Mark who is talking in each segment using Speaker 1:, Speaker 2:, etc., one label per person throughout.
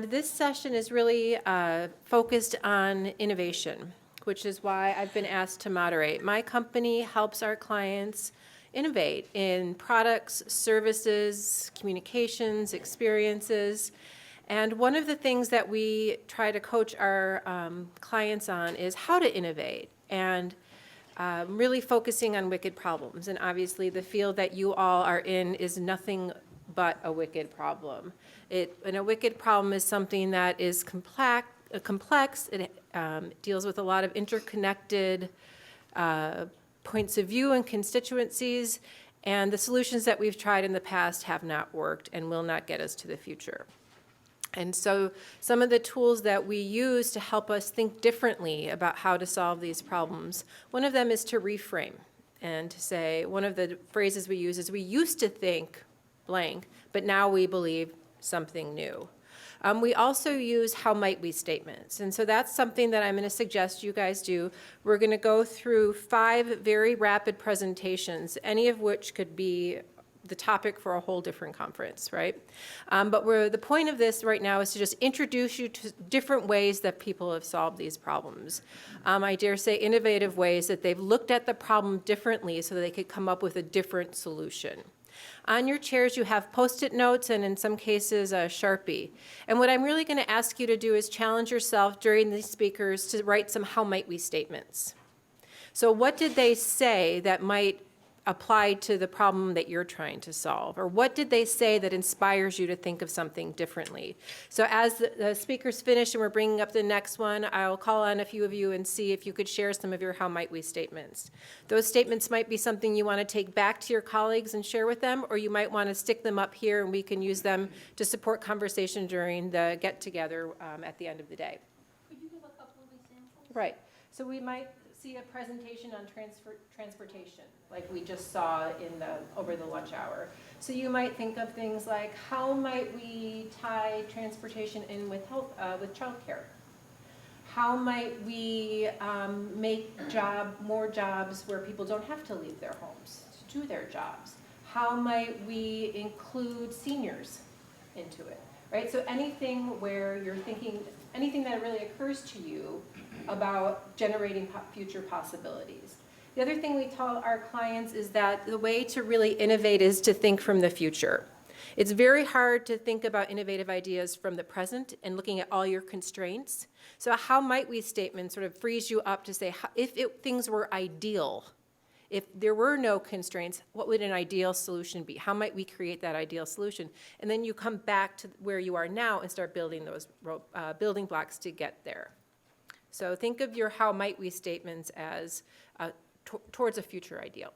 Speaker 1: This session is really focused on innovation, which is why I've been asked to moderate. My company helps our clients innovate in products, services, communications, experiences. And one of the things that we try to coach our clients on is how to innovate and really focusing on wicked problems. And obviously, the field that you all are in is nothing but a wicked problem. And a wicked problem is something that is complex. It deals with a lot of interconnected points of view and constituencies, and the solutions that we've tried in the past have not worked and will not get us to the future. And so some of the tools that we use to help us think differently about how to solve these problems, one of them is to reframe and to say, one of the phrases we use is, we used to think blank, but now we believe something new. We also use how might we statements. And so that's something that I'm going to suggest you guys do. We're going to go through 5 very rapid presentations, any of which could be the topic for a whole different conference, right? But the point of this right now is to just introduce you to different ways that people have solved these problems. I dare say innovative ways that they've looked at the problem differently so that they could come up with a different solution. On your chairs, you have Post-it notes and in some cases a Sharpie. And what I'm really going to ask you to do is challenge yourself during these speakers to write some how might we statements. So what did they say that might apply to the problem that you're trying to solve? Or what did they say that inspires you to think of something differently? So as the speakers finish and we're bringing up the next one, I'll call on a few of you and see if you could share some of your how might we statements. Those statements might be something you want to take back to your colleagues and share with them, or you might want to stick them up here and we can use them to support conversation during the get-together at the end of the day.
Speaker 2: Could you give a couple of examples?
Speaker 1: Right. So we might see a presentation on transportation, like we just saw over the lunch hour. So you might think of things like, how might we tie transportation in with childcare? How might we make more jobs where people don't have to leave their homes to do their jobs? How might we include seniors into it, right? So anything where you're thinking, anything that really occurs to you about generating future possibilities. The other thing we tell our clients is that the way to really innovate is to think from the future. It's very hard to think about innovative ideas from the present and looking at all your constraints. So how might we statement sort of frees you up to say, if things were ideal, if there were no constraints, what would an ideal solution be? How might we create that ideal solution? And then you come back to where you are now and start building those building blocks to get there. So think of your how might we statements as towards a future ideal.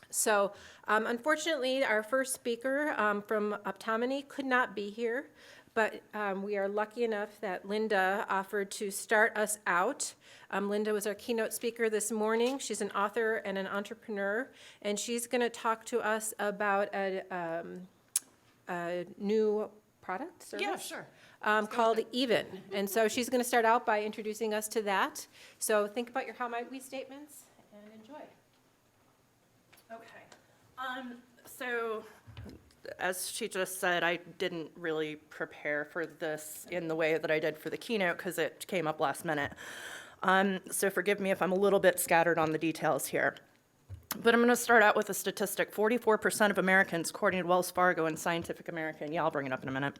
Speaker 1: So unfortunately, our first speaker from Optomony could not be here, but we are lucky enough that Linda offered to start us out. Linda was our keynote speaker this morning. She's an author and an entrepreneur, and she's going to talk to us about a new product, service?
Speaker 3: Yeah, sure.
Speaker 1: Called Even. And so she's going to start out by introducing us to that. So think about your how might we statements and enjoy.
Speaker 3: Okay. So as she just said, I didn't really prepare for this in the way that I did for the keynote because it came up last minute. So forgive me if I'm a little bit scattered on the details here. But I'm going to start out with a statistic. 44% of Americans, according to Wells Fargo and Scientific American, yeah, I'll bring it up in a minute,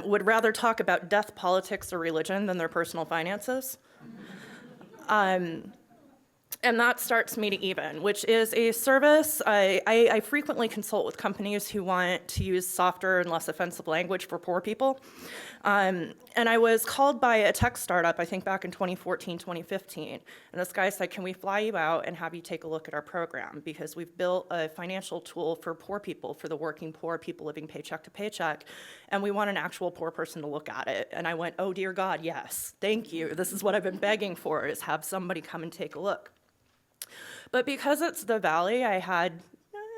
Speaker 3: would rather talk about death, politics, or religion than their personal finances. And that starts Me to Even, which is a service. I frequently consult with companies who want to use softer and less offensive language for poor people. And I was called by a tech startup, I think back in 2014, 2015. And this guy said, can we fly you out and have you take a look at our program? Because we've built a financial tool for poor people, for the working poor, people living paycheck to paycheck. And we want an actual poor person to look at it. And I went, oh, dear God, yes, thank you. This is what I've been begging for, is have somebody come and take a look. But because it's the Valley, I had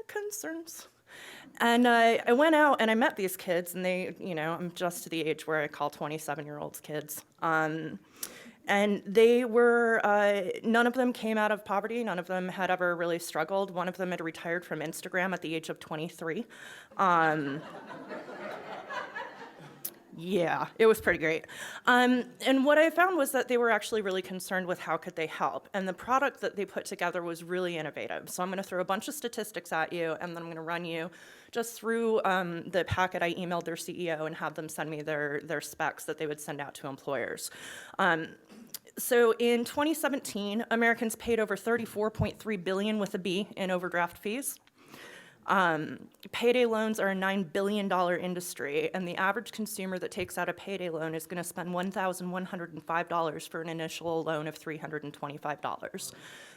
Speaker 3: concerns. And I went out and I met these kids, and they, I'm just to the age where I call 27-year-olds kids. And they were, none of them came out of poverty. None of them had ever really struggled. One of them had retired from Instagram at the age of 23. Yeah, it was pretty great. And what I found was that they were actually really concerned with how could they help. And the product that they put together was really innovative. So I'm going to throw a bunch of statistics at you, and then I'm going to run you just through the packet I emailed their CEO and have them send me their specs that they would send out to employers. So in 2017, Americans paid over $34.3 billion with a B in overdraft fees. Payday loans are a $9 billion industry, and the average consumer that takes out a payday loan is going to spend $1,105 for an initial loan of $325.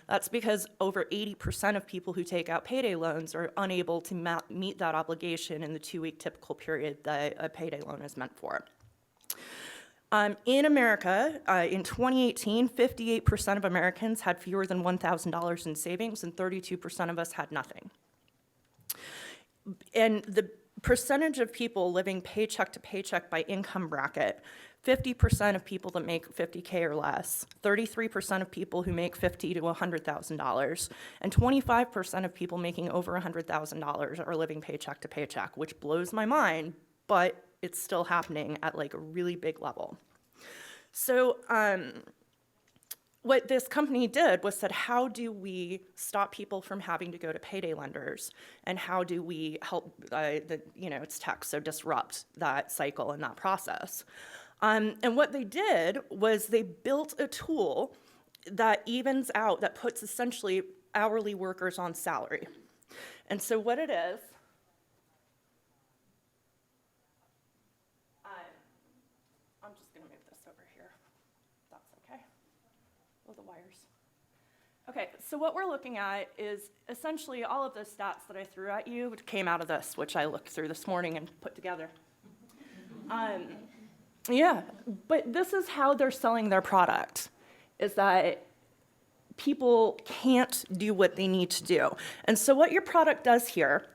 Speaker 3: That's because over 80% of people who take out payday loans are unable to meet that obligation in the 2-week typical period that a payday loan is meant for. In America, in 2018, 58% of Americans had fewer than $1,000 in savings, and 32% of us had nothing. And the percentage of people living paycheck to paycheck by income bracket, 50% of people that make $50K or less, 33% of people who make $50,000 to $100,000, and 25% of people making over $100,000 are living paycheck to paycheck, which blows my mind, but it's still happening at like a really big level. So what this company did was said, how do we stop people from having to go to payday lenders? And how do we help, it's tech, so disrupt that cycle and that process? And what they did was they built a tool that evens out, that puts essentially hourly workers on salary. And so what it is, I'm just going to move this over here. That's okay. Oh, the wires. Okay, so what we're looking at is essentially all of the stats that I threw at you, which came out of this, which I looked through this morning and put together. Yeah, but this is how they're selling their product, is that people can't do what they need to do. And so what your product does here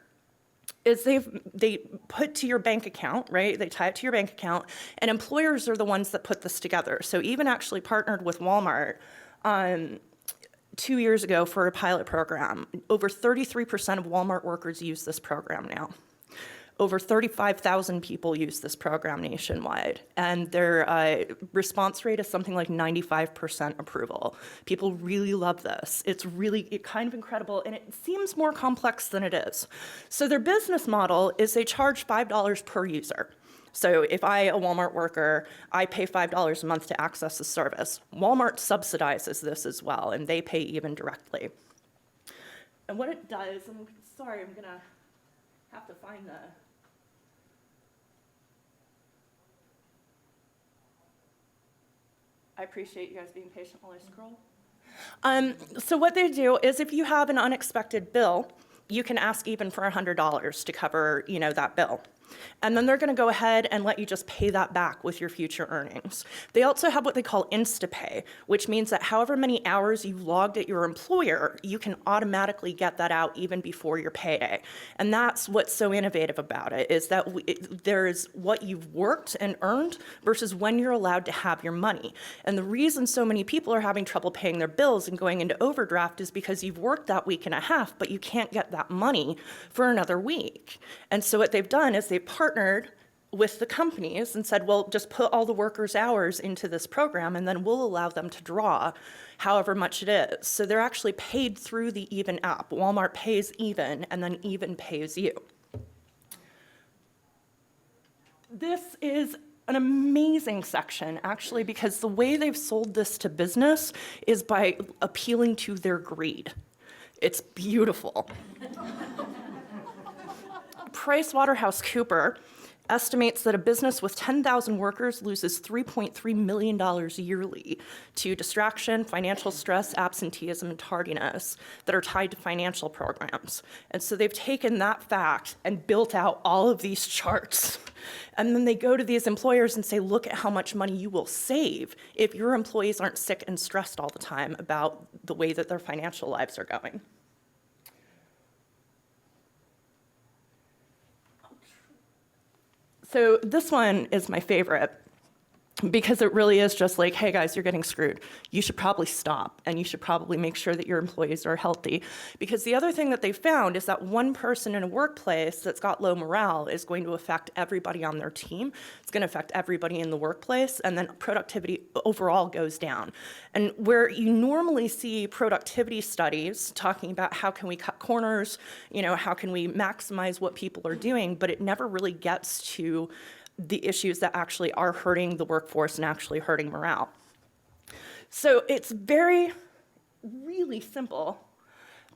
Speaker 3: is they put to your bank account, right? They tie it to your bank account, and employers are the ones that put this together. So even actually partnered with Walmart 2 years ago for a pilot program. Over 33% of Walmart workers use this program now. Over 35,000 people use this program nationwide, and their response rate is something like 95% approval. People really love this. It's really kind of incredible, and it seems more complex than it is. So their business model is they charge $5 per user. So if a Walmart worker, I pay $5 a month to access the service. Walmart subsidizes this as well, and they pay even directly. And what it does, I'm sorry, I'm gonna have to find the... I appreciate you guys being patient while I scroll. So what they do is if you have an unexpected bill, you can ask even for $100 to cover, that bill. And then they're going to go ahead and let you just pay that back with your future earnings. They also have what they call InstaPay, which means that however many hours you've logged at your employer, you can automatically get that out even before your payday. And that's what's so innovative about it, is that there's what you've worked and earned versus when you're allowed to have your money. And the reason so many people are having trouble paying their bills and going into overdraft is because you've worked that week and a half, but you can't get that money for another week. And so what they've done is they've partnered with the companies and said, well, just put all the workers' hours into this program and then we'll allow them to draw however much it is. So they're actually paid through the Even app. Walmart pays Even and then Even pays you. This is an amazing section, actually, because the way they've sold this to business is by appealing to their greed. It's beautiful. PricewaterhouseCoopers estimates that a business with 10,000 workers loses $3.3 million yearly to distraction, financial stress, absenteeism, and tardiness that are tied to financial programs. And so they've taken that fact and built out all of these charts. And then they go to these employers and say, look at how much money you will save if your employees aren't sick and stressed all the time about the way that their financial lives are going. So this one is my favorite. because it really is just like, hey guys, you're getting screwed. You should probably stop, and you should probably make sure that your employees are healthy. Because the other thing that they found is that one person in a workplace that's got low morale is going to affect everybody on their team. It's going to affect everybody in the workplace, and then productivity overall goes down. And where you normally see productivity studies talking about how can we cut corners, how can we maximize what people are doing, but it never really gets to the issues that actually are hurting the workforce and actually hurting morale. So it's really simple.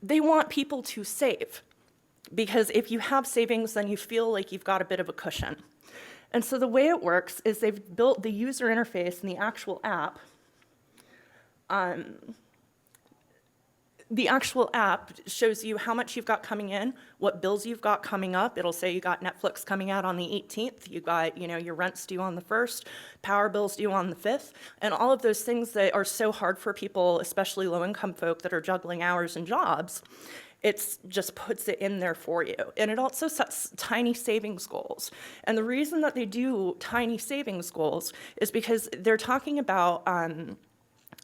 Speaker 3: They want people to save, because if you have savings, then you feel like you've got a bit of a cushion. And so the way it works is they've built the user interface in the actual app. The actual app shows you how much you've got coming in, what bills you've got coming up. It'll say you got Netflix coming out on the 18th, you got, your rent's due on the 1st, power bill's due on the 5th, and all of those things that are so hard for people, especially low-income folk that are juggling hours and jobs. It just puts it in there for you. And it also sets tiny savings goals. And the reason that they do tiny savings goals is because they're talking about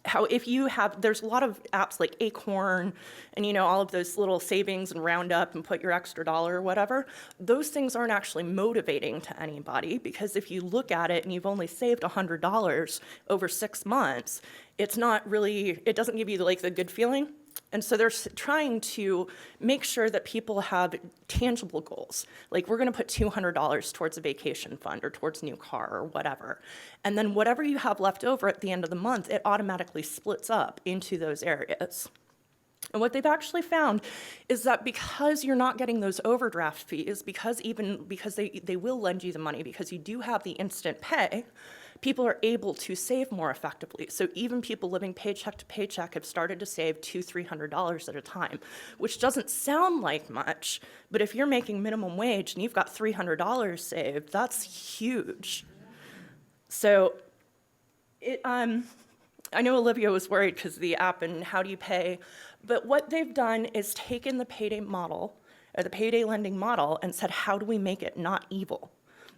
Speaker 3: how if you have, there's a lot of apps like Acorn and all of those little savings and round up and put your extra dollar or whatever. Those things aren't actually motivating to anybody, because if you look at it and you've only saved $100 over 6 months, it doesn't give you the good feeling. And so they're trying to make sure that people have tangible goals. Like, we're going to put $200 towards a vacation fund or towards a new car or whatever. And then whatever you have left over at the end of the month, it automatically splits up into those areas. And what they've actually found is that because you're not getting those overdraft fees, because they will lend you the money, because you do have the instant pay, people are able to save more effectively. So even people living paycheck to paycheck have started to save $200-300 at a time, which doesn't sound like much, but if you're making minimum wage and you've got $300 saved, that's huge. So I know Olivia was worried because of the app and how do you pay, but what they've done is taken the payday model, or the payday lending model, and said, how do we make it not evil?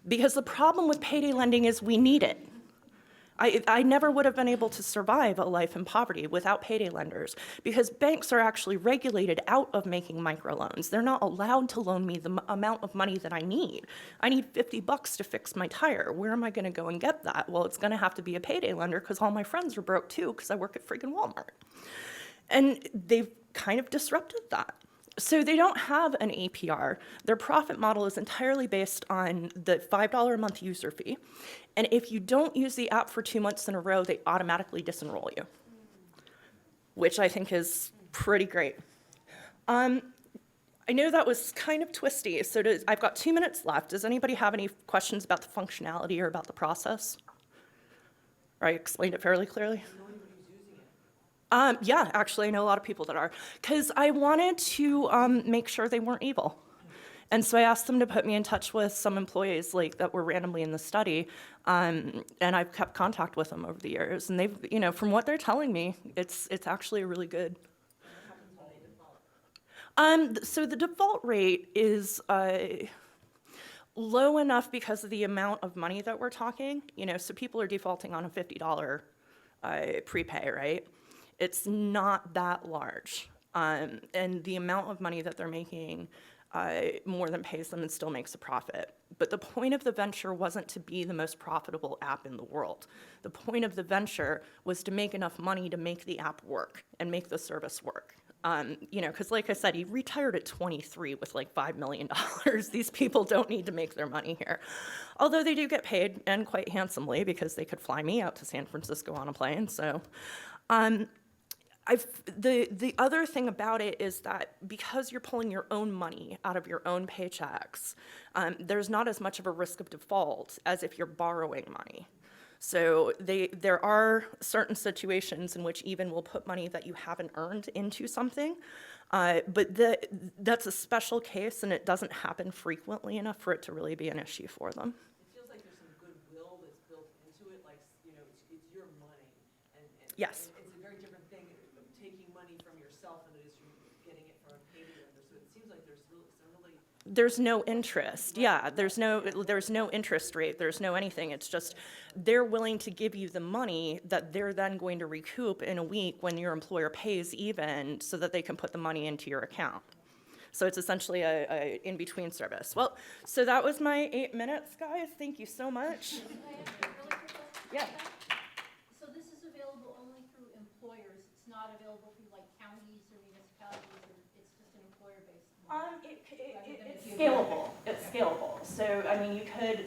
Speaker 3: Because the problem with payday lending is we need it. I never would have been able to survive a life in poverty without payday lenders, because banks are actually regulated out of making microloans. They're not allowed to loan me the amount of money that I need. I need $50 to fix my tire. Where am I going to go and get that? Well, it's going to have to be a payday lender, because all my friends are broke too, because I work at friggin' Walmart. And they've kind of disrupted that. So they don't have an APR. Their profit model is entirely based on the $5 a month user fee. And if you don't use the app for 2 months in a row, they automatically disenroll you, which I think is pretty great. I know that was kind of twisty, so I've got 2 minutes left. Does anybody have any questions about the functionality or about the process? Or I explained it fairly clearly? Yeah, actually, I know a lot of people that are, because I wanted to make sure they weren't evil. And so I asked them to put me in touch with some employees that were randomly in the study, and I've kept contact with them over the years. And they've, from what they're telling me, it's actually really good. So the default rate is low enough because of the amount of money that we're talking. So people are defaulting on a $50 prepay, right? It's not that large. And the amount of money that they're making more than pays them and still makes a profit. But the point of the venture wasn't to be the most profitable app in the world. The point of the venture was to make enough money to make the app work and make the service work. Because like I said, he retired at 23 with $5 million. These people don't need to make their money here. Although they do get paid, and quite handsomely, because they could fly me out to San Francisco on a plane. So the other thing about it is that because you're pulling your own money out of your own paychecks, there's not as much of a risk of default as if you're borrowing money. So there are certain situations in which even will put money that you haven't earned into something, but that's a special case, and it doesn't happen frequently enough for it to really be an issue for them.
Speaker 4: It feels like there's some goodwill that's built into it, it's your money. And
Speaker 3: Yes.
Speaker 4: It's a very different thing taking money from yourself than it is from getting it from a payday lender. So it seems like there's some really
Speaker 3: There's no interest. Yeah, there's no interest rate. There's no anything. It's just they're willing to give you the money that they're then going to recoup in a week when your employer pays even, so that they can put the money into your account. So it's essentially a in-between service. Well, so that was my 8 minutes, guys. Thank you so much.
Speaker 2: Can I ask you a really quick question?
Speaker 3: Yeah.
Speaker 2: So this is available only through employers, it's not available through like counties or municipalities, or it's just an employer-based model?
Speaker 3: It's scalable. It's scalable. So, I mean, you could,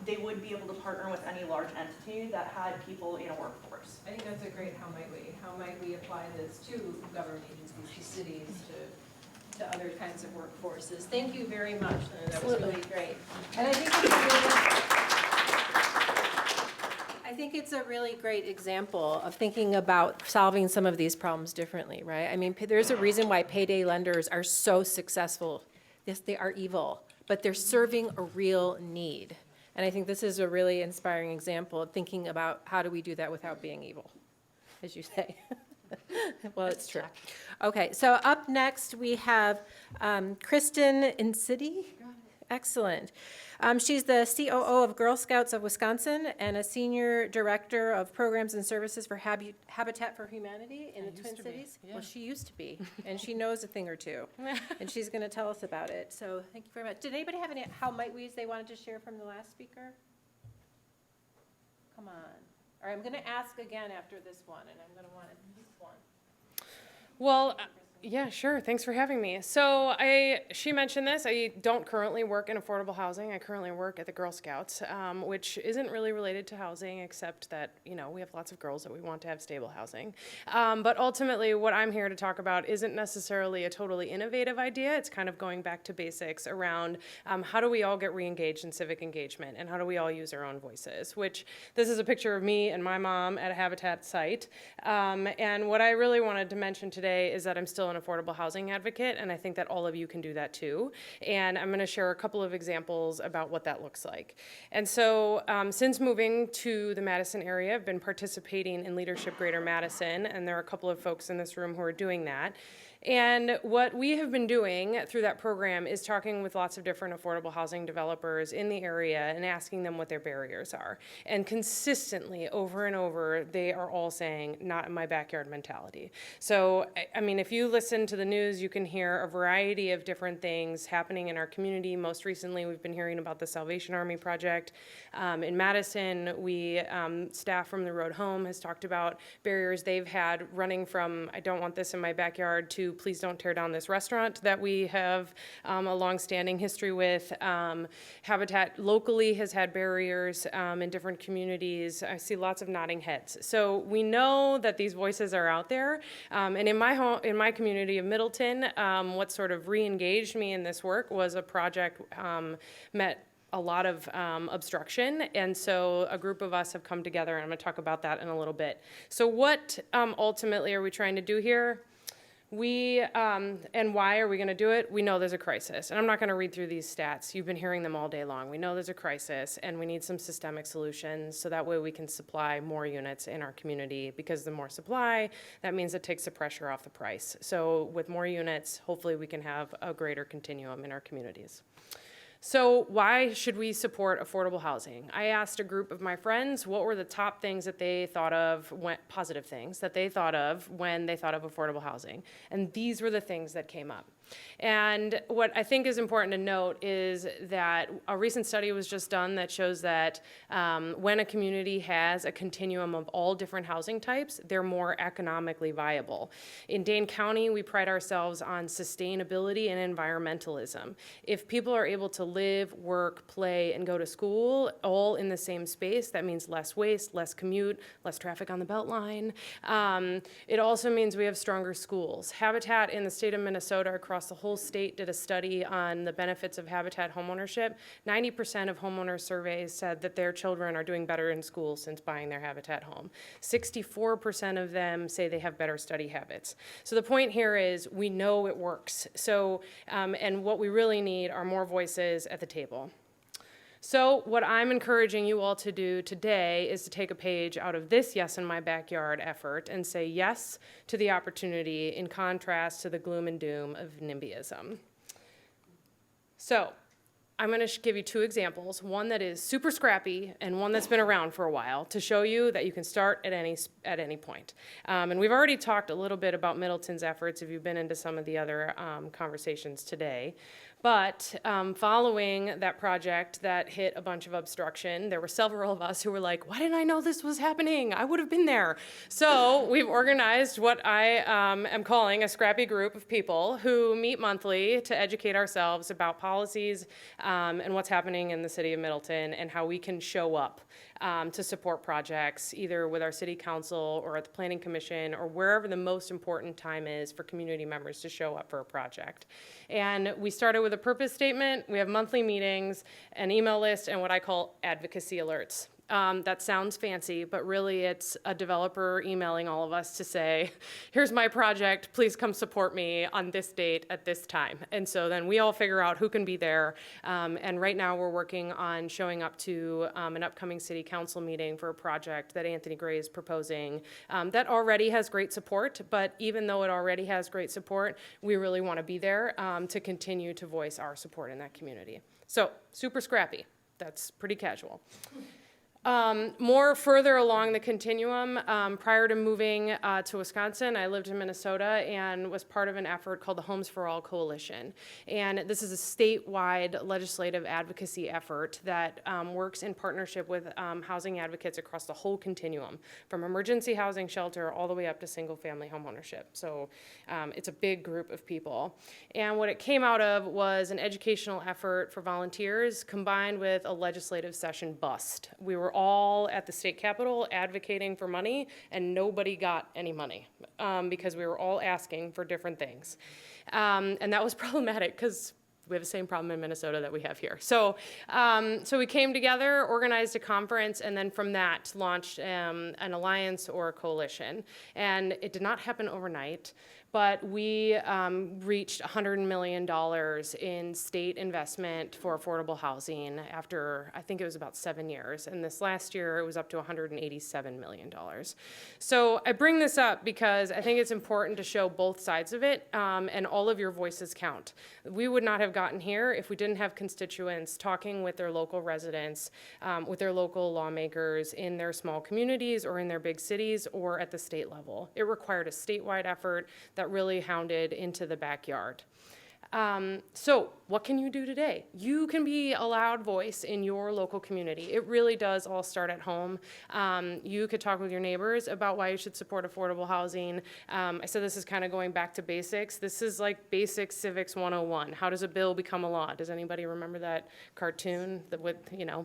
Speaker 3: they would be able to partner with any large entity that had people in a workforce.
Speaker 1: I think that's a great how might we. How might we apply this to government agencies, to cities, to other kinds of workforces? Thank you very much, Linda. That was really great. And I think it's a really great example of thinking about solving some of these problems differently, right? I mean, there's a reason why payday lenders are so successful. Yes, they are evil, but they're serving a real need. And I think this is a really inspiring example of thinking about how do we do that without being evil, as you say. Well, it's true. Okay, so up next, we have Kristen Incidi. Excellent. She's the COO of Girl Scouts of Wisconsin and a Senior Director of Programs and Services for Habitat for Humanity in the Twin Cities. Well, she used to be, and she knows a thing or two, and she's going to tell us about it. So thank you very much. Did anybody have any how might we's they wanted to share from the last speaker? Come on. All right, I'm going to ask again after this one, and I'm going to want at least one.
Speaker 5: Well, yeah, sure. Thanks for having me. So she mentioned this. I don't currently work in affordable housing. I currently work at the Girl Scouts, which isn't really related to housing, except that, we have lots of girls that we want to have stable housing. But ultimately, what I'm here to talk about isn't necessarily a totally innovative idea. It's kind of going back to basics around how do we all get re-engaged in civic engagement, and how do we all use our own voices, which this is a picture of me and my mom at a Habitat site. And what I really wanted to mention today is that I'm still an affordable housing advocate, and I think that all of you can do that too. And I'm going to share a couple of examples about what that looks like. And so since moving to the Madison area, I've been participating in Leadership Greater Madison, and there are a couple of folks in this room who are doing that. And what we have been doing through that program is talking with lots of different affordable housing developers in the area and asking them what their barriers are. And consistently, over and over, they are all saying, not in my backyard mentality. So, I mean, if you listen to the news, you can hear a variety of different things happening in our community. Most recently, we've been hearing about the Salvation Army project. In Madison, staff from the Road Home has talked about barriers they've had running from, I don't want this in my backyard, to please don't tear down this restaurant that we have a longstanding history with. Habitat locally has had barriers in different communities. I see lots of nodding heads. So we know that these voices are out there. And in my community of Middleton, what sort of re-engaged me in this work was a project met a lot of obstruction, and so a group of us have come together, and I'm going to talk about that in a little bit. So what ultimately are we trying to do here? And why are we going to do it? We know there's a crisis. And I'm not going to read through these stats. You've been hearing them all day long. We know there's a crisis, and we need some systemic solutions so that way we can supply more units in our community, because the more supply, that means it takes the pressure off the price. So with more units, hopefully we can have a greater continuum in our communities. So why should we support affordable housing? I asked a group of my friends what were the top things that they thought of, positive things that they thought of when they thought of affordable housing. And these were the things that came up. And what I think is important to note is that a recent study was just done that shows that when a community has a continuum of all different housing types, they're more economically viable. In Dane County, we pride ourselves on sustainability and environmentalism. If people are able to live, work, play, and go to school all in the same space, that means less waste, less commute, less traffic on the Beltline. It also means we have stronger schools. Habitat in the state of Minnesota across the whole state did a study on the benefits of Habitat homeownership. 90% of homeowner surveys said that their children are doing better in school since buying their Habitat home. 64% of them say they have better study habits. So the point here is we know it works. So, and what we really need are more voices at the table. So what I'm encouraging you all to do today is to take a page out of this Yes in My Backyard effort and say yes to the opportunity in contrast to the gloom and doom of NIMBYism. So I'm going to give you two examples, one that is super scrappy and one that's been around for a while, to show you that you can start at any point. And we've already talked a little bit about Middleton's efforts if you've been into some of the other conversations today. But following that project that hit a bunch of obstruction, there were several of us who were like, why didn't I know this was happening? I would have been there. So we've organized what I am calling a scrappy group of people who meet monthly to educate ourselves about policies and what's happening in the city of Middleton and how we can show up to support projects, either with our city council or at the planning commission or wherever the most important time is for community members to show up for a project. And we started with a purpose statement. We have monthly meetings, an email list, and what I call advocacy alerts. That sounds fancy, but really it's a developer emailing all of us to say, here's my project, please come support me on this date at this time. And so then we all figure out who can be there. And right now we're working on showing up to an upcoming city council meeting for a project that Anthony Gray is proposing that already has great support, but even though it already has great support, we really want to be there to continue to voice our support in that community. So super scrappy, that's pretty casual. More further along the continuum, prior to moving to Wisconsin, I lived in Minnesota and was part of an effort called the Homes for All Coalition. And this is a statewide legislative advocacy effort that works in partnership with housing advocates across the whole continuum, from emergency housing shelter all the way up to single-family homeownership. So it's a big group of people. And what it came out of was an educational effort for volunteers combined with a legislative session bust. We were all at the state capitol advocating for money, and nobody got any money because we were all asking for different things. And that was problematic because we have the same problem in Minnesota that we have here. So we came together, organized a conference, and then from that launched an alliance or a coalition. And it did not happen overnight, but we reached $100 million in state investment for affordable housing after, I think it was about 7 years. And this last year, it was up to $187 million. So I bring this up because I think it's important to show both sides of it, and all of your voices count. We would not have gotten here if we didn't have constituents talking with their local residents, with their local lawmakers in their small communities or in their big cities or at the state level. It required a statewide effort that really hounded into the backyard. So what can you do today? You can be a loud voice in your local community. It really does all start at home. You could talk with your neighbors about why you should support affordable housing. I said this is kind of going back to basics. This is like basic civics 101. How does a bill become a law? Does anybody remember that cartoon with,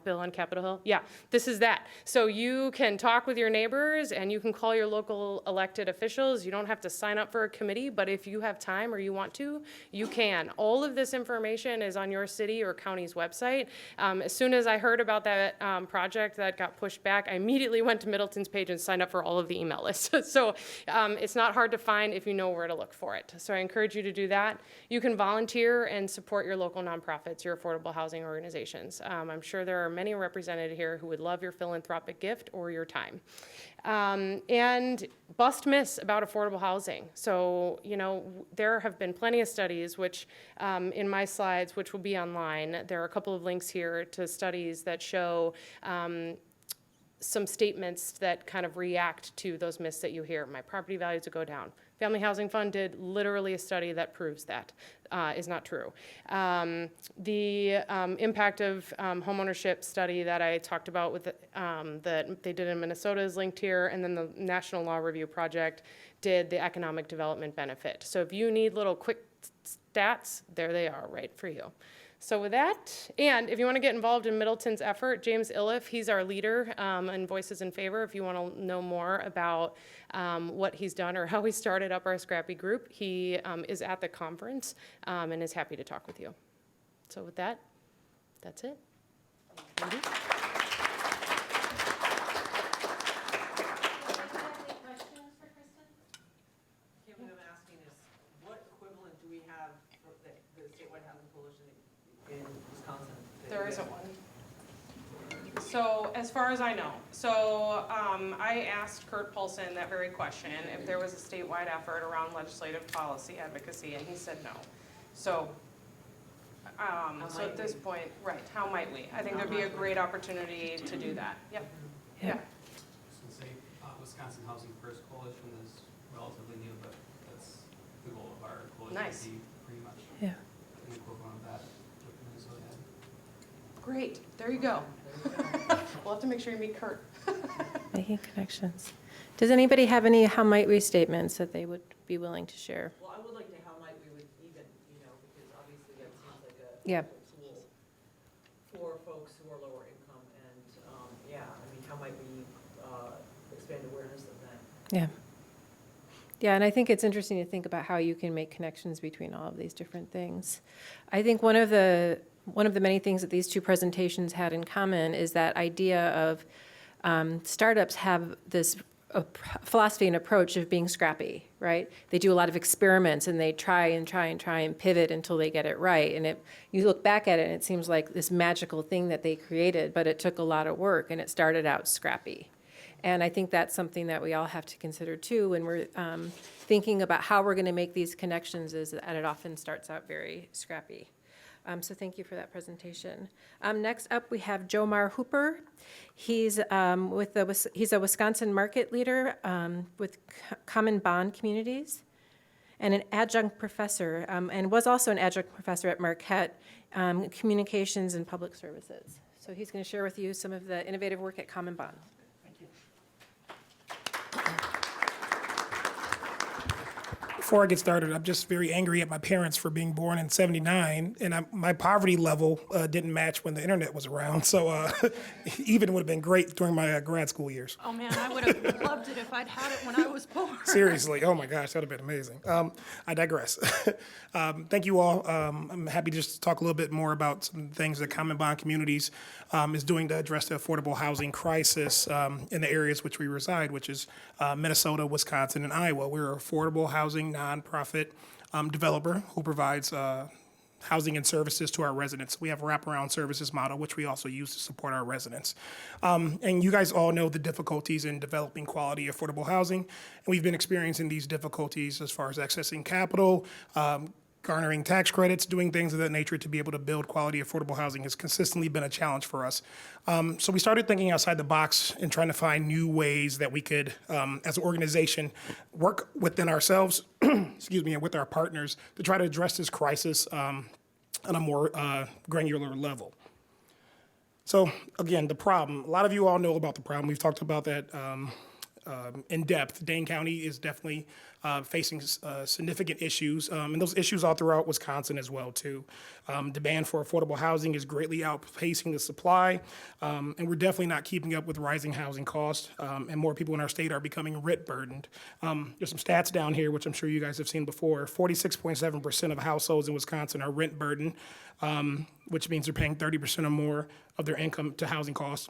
Speaker 5: Bill on Capitol Hill? Yeah, this is that. So you can talk with your neighbors and you can call your local elected officials. You don't have to sign up for a committee, but if you have time or you want to, you can. All of this information is on your city or county's website. As soon as I heard about that project that got pushed back, I immediately went to Middleton's page and signed up for all of the email lists. So it's not hard to find if you know where to look for it. So I encourage you to do that. You can volunteer and support your local nonprofits, your affordable housing organizations. I'm sure there are many represented here who would love your philanthropic gift or your time. And bust myths about affordable housing. So, there have been plenty of studies, which in my slides, which will be online, there are a couple of links here to studies that show some statements that kind of react to those myths that you hear. My property values will go down. Family Housing Fund did literally a study that proves that is not true. The impact of homeownership study that I talked about with that they did in Minnesota is linked here, and then the National Law Review Project did the economic development benefit. So if you need little quick stats, there they are, right for you. So with that, and if you want to get involved in Middleton's effort, James Iliff, he's our leader in Voices in Favor. If you want to know more about what he's done or how he started up our Scrappy group, he is at the conference and is happy to talk with you. So with that, that's it. Wendy?
Speaker 2: Any questions for Kristen?
Speaker 4: Kim, what I'm asking is, what equivalent do we have for the statewide housing coalition in Wisconsin?
Speaker 5: There isn't one. So as far as I know, I asked Kurt Paulson that very question, if there was a statewide effort around legislative policy advocacy, and he said no. So So at this point, right, how might we? I think there'd be a great opportunity to do that. Yep. Yeah.
Speaker 6: So say Wisconsin Housing First Coalition is relatively new, but that's the goal of our coalition.
Speaker 5: Nice.
Speaker 6: To be pretty much
Speaker 1: Yeah.
Speaker 6: an equivalent of that with Minnesota had.
Speaker 5: Great, there you go. We'll have to make sure you meet Kurt.
Speaker 1: Making connections. Does anybody have any how might we statements that they would be willing to share?
Speaker 4: Well, I would like to, how might we would even, because obviously that seems like a
Speaker 1: Yeah.
Speaker 4: tool for folks who are lower income, and, how might we, expand awareness of that?
Speaker 1: Yeah. Yeah, and I think it's interesting to think about how you can make connections between all of these different things. I think one of the many things that these two presentations had in common is that idea of startups have this philosophy and approach of being scrappy, right? They do a lot of experiments and they try and pivot until they get it right. And you look back at it and it seems like this magical thing that they created, but it took a lot of work and it started out scrappy. And I think that's something that we all have to consider too when we're thinking about how we're going to make these connections, is that it often starts out very scrappy. So thank you for that presentation. Next up, we have Jomar Hooper. He's he's a Wisconsin market leader with Common Bond Communities, and an adjunct professor, and was also an adjunct professor at Marquette Communications and Public Services. So he's going to share with you some of the innovative work at Common Bond.
Speaker 7: Before I get started, I'm just very angry at my parents for being born in '79, and my poverty level didn't match when the internet was around. So even would have been great during my grad school years.
Speaker 8: Oh, man, I would have loved it if I'd had it when I was born.
Speaker 7: Seriously, oh my gosh, that would have been amazing. I digress. Thank you all. I'm happy just to talk a little bit more about some things that Common Bond Communities is doing to address the affordable housing crisis in the areas which we reside, which is Minnesota, Wisconsin, and Iowa. We're an affordable housing nonprofit developer who provides housing and services to our residents. We have a wraparound services model, which we also use to support our residents. And you guys all know the difficulties in developing quality affordable housing. And we've been experiencing these difficulties as far as accessing capital, garnering tax credits, doing things of that nature to be able to build quality affordable housing has consistently been a challenge for us. So we started thinking outside the box and trying to find new ways that we could, as an organization, work within ourselves, excuse me, and with our partners to try to address this crisis on a more granular level. So again, the problem, a lot of you all know about the problem. We've talked about that in depth. Dane County is definitely facing significant issues, and those issues all throughout Wisconsin as well too. Demand for affordable housing is greatly outpacing the supply, and we're definitely not keeping up with rising housing costs, and more people in our state are becoming rent burdened. There's some stats down here, which I'm sure you guys have seen before. 46.7% of households in Wisconsin are rent burdened, which means they're paying 30% or more of their income to housing costs.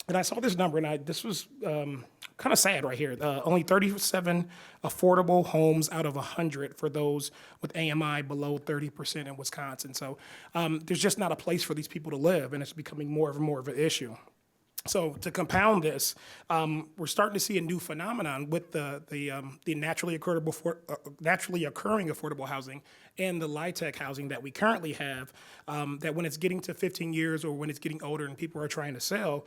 Speaker 7: And I saw this number, and this was kind of sad right here. Only 37 affordable homes out of 100 for those with AMI below 30% in Wisconsin. So there's just not a place for these people to live, and it's becoming more and more of an issue. So to compound this, we're starting to see a new phenomenon with the naturally occurring affordable housing and the LIHTC housing that we currently have, that when it's getting to 15 years or when it's getting older and people are trying to sell,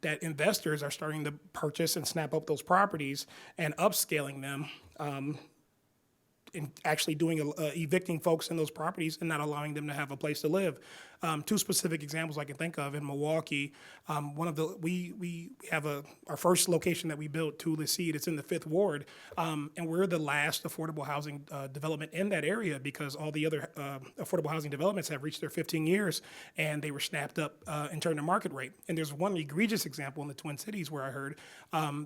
Speaker 7: that investors are starting to purchase and snap up those properties and upscaling them, and actually doing evicting folks in those properties and not allowing them to have a place to live. Two specific examples I can think of in Milwaukee. We have our first location that we built, Tula Seed. It's in the 5th Ward, and we're the last affordable housing development in that area because all the other affordable housing developments have reached their 15 years and they were snapped up and turned to market rate. And there's one egregious example in the Twin Cities where I heard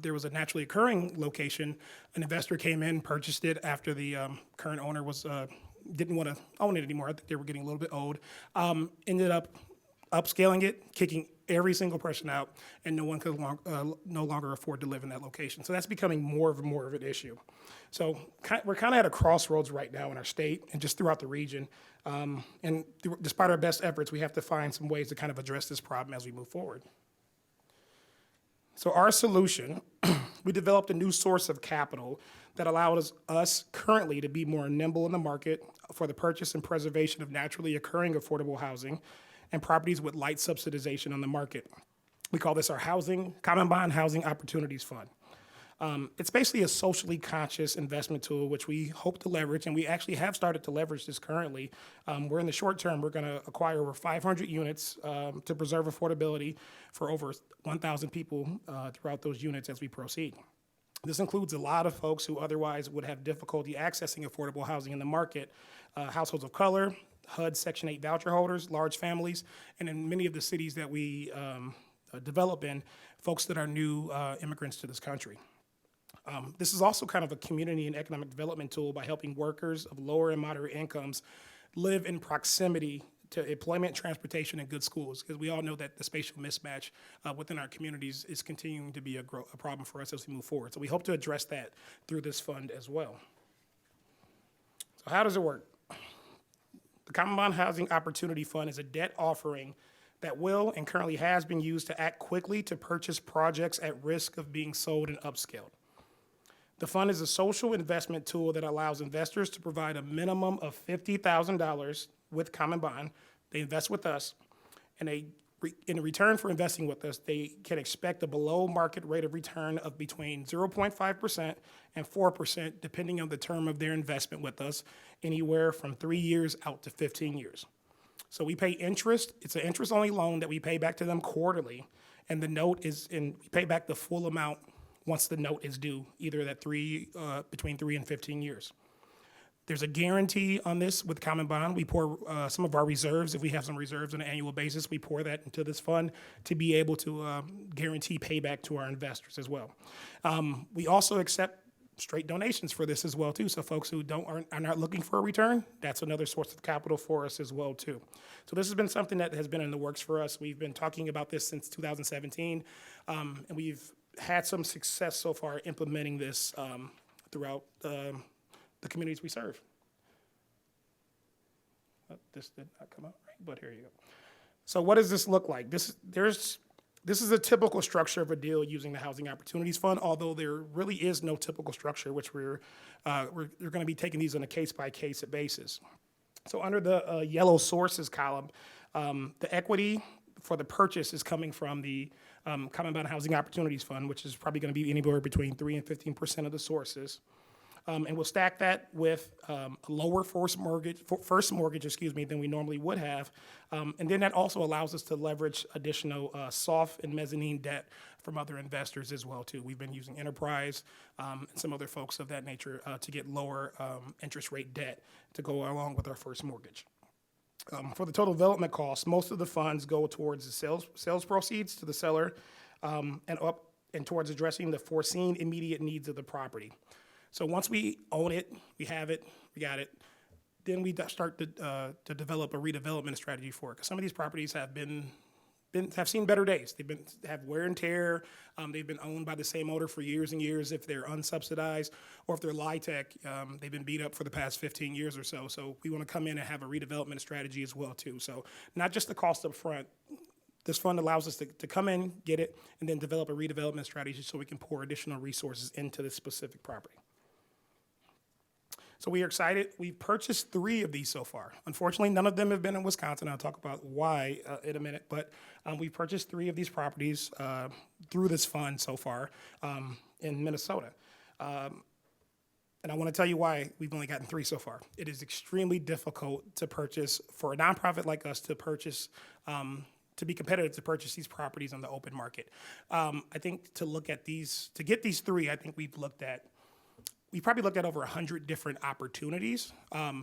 Speaker 7: there was a naturally occurring location. An investor came in, purchased it after the current owner was didn't want to own it anymore. I think they were getting a little bit old. Ended up upscaling it, kicking every single person out, and no one could no longer afford to live in that location. So that's becoming more of an issue. So we're kind of at a crossroads right now in our state and just throughout the region. And despite our best efforts, we have to find some ways to kind of address this problem as we move forward. So our solution, we developed a new source of capital that allows us currently to be more nimble in the market for the purchase and preservation of naturally occurring affordable housing and properties with light subsidization on the market. We call this our Common Bond Housing Opportunities Fund. It's basically a socially conscious investment tool, which we hope to leverage, and we actually have started to leverage this currently. We're in the short term, we're going to acquire over 500 units to preserve affordability for over 1,000 people throughout those units as we proceed. This includes a lot of folks who otherwise would have difficulty accessing affordable housing in the market, households of color, HUD Section 8 voucher holders, large families, and in many of the cities that we develop in, folks that are new immigrants to this country. This is also kind of a community and economic development tool by helping workers of lower and moderate incomes live in proximity to employment, transportation, and good schools, because we all know that the spatial mismatch within our communities is continuing to be a problem for us as we move forward. So we hope to address that through this fund as well. So how does it work? The Common Bond Housing Opportunity Fund is a debt offering that will and currently has been used to act quickly to purchase projects at risk of being sold and upscaled. The fund is a social investment tool that allows investors to provide a minimum of $50,000 with Common Bond. They invest with us, and in return for investing with us, they can expect a below-market rate of return of between 0.5% and 4%, depending on the term of their investment with us, anywhere from 3 years out to 15 years. So we pay interest. It's an interest-only loan that we pay back to them quarterly, and the note we pay back the full amount once the note is due, either between 3 and 15 years. There's a guarantee on this with Common Bond. We pour some of our reserves, if we have some reserves on an annual basis, we pour that into this fund to be able to guarantee payback to our investors as well. We also accept straight donations for this as well too. So folks who are not looking for a return, that's another source of capital for us as well too. So this has been something that has been in the works for us. We've been talking about this since 2017, and we've had some success so far implementing this throughout the communities we serve. This did not come out right, but here you go. So what does this look like? This is a typical structure of a deal using the Housing Opportunities Fund, although there really is no typical structure, which we're going to be taking these on a case-by-case basis. So under the yellow sources column, the equity for the purchase is coming from the Common Bond Housing Opportunities Fund, which is probably going to be anywhere between 3 and 15% of the sources. And we'll stack that with a lower first mortgage, than we normally would have. And then that also allows us to leverage additional soft and mezzanine debt from other investors as well too. We've been using Enterprise and some other folks of that nature to get lower interest rate debt to go along with our first mortgage. For the total development cost, most of the funds go towards the sales proceeds to the seller and towards addressing the foreseen immediate needs of the property. So once we own it, we have it, we got it, then we start to develop a redevelopment strategy for it. Because some of these properties have seen better days. Have wear and tear. They've been owned by the same owner for years and years if they're unsubsidized, or if they're LIHTC, they've been beat up for the past 15 years or so. So we want to come in and have a redevelopment strategy as well too. So not just the cost up front. This fund allows us to come in, get it, and then develop a redevelopment strategy so we can pour additional resources into this specific property. So we are excited. We've purchased 3 of these so far. Unfortunately, none of them have been in Wisconsin. I'll talk about why in a minute. But we've purchased 3 of these properties through this fund so far in Minnesota. And I want to tell you why we've only gotten 3 so far. It is extremely difficult to purchase, for a nonprofit like us to purchase, to be competitive to purchase these properties on the open market. I think to get these 3, I think we probably looked at over 100 different opportunities.